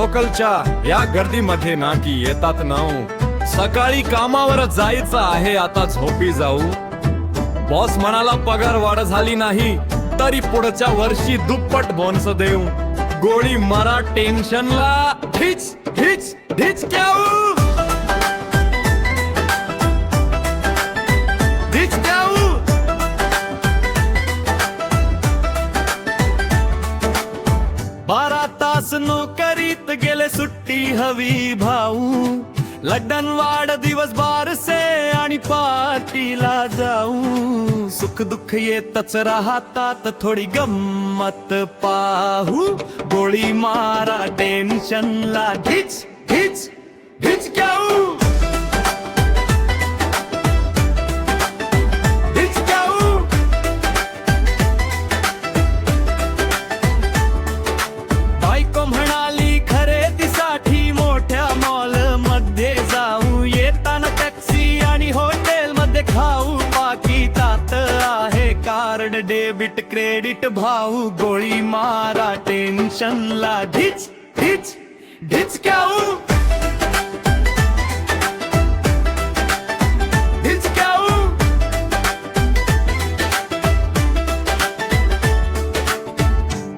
लोकलच्या या गर्दीमध्ये नाकी येतात नाऊ. सकाळी कामावर जायचं आहे आता झोपी जाऊ. बॉस म्हणाला पगार वाढ झाली नाही तरी पुढच्या वर्षी दुप्पट बोनस देऊ. गोळी मारा टेन्शनला, ढिच ढिच ढिच क्याऊ, ढिच क्याऊ. 12 तास नोकरीत गेले सुट्टी हवी भाऊ. लग्न वाढदिवस बारसे आणि पार्टीला जाऊ. सुख दुःख येतच राहतात थोडी गंमत पाहू. गोळी मारा टेन्शनला, ढिच ढिच ढिच क्याऊ, ढिच क्याऊ. बायको म्हणाली खरेदीसाठी मोठ्या मॉल मध्ये जाऊ. येताना टॅक्सी आणि हॉटेल मध्ये खाऊ. पाकिटात आहे कार्ड डेबिट क्रेडिट भाऊ. गोळी मारा टेन्शनला, ढिच ढिच ढिच क्याऊ, ढिच क्याऊ.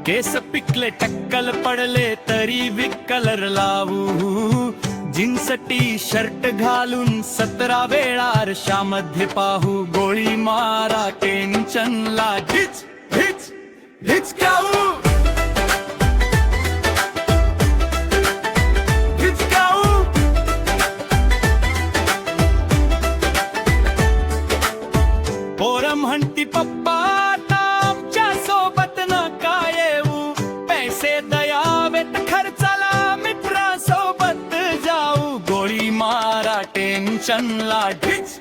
केस पिकले टक्कल पडले तरी विकलर लावू. जीन्स टी शर्ट घालून 17 वेळा आरशामध्ये पाहू. गोळी मारा टेन्शनला, ढिच ढिच ढिच क्याऊ, ढिच क्याऊ. पोरं म्हणती पप्पा आता आमच्या सोबत नका येऊ. पैसे दयावेत खर्चाला मित्रासोबत जाऊ. गोळी मारा टेन्शनला, ढिच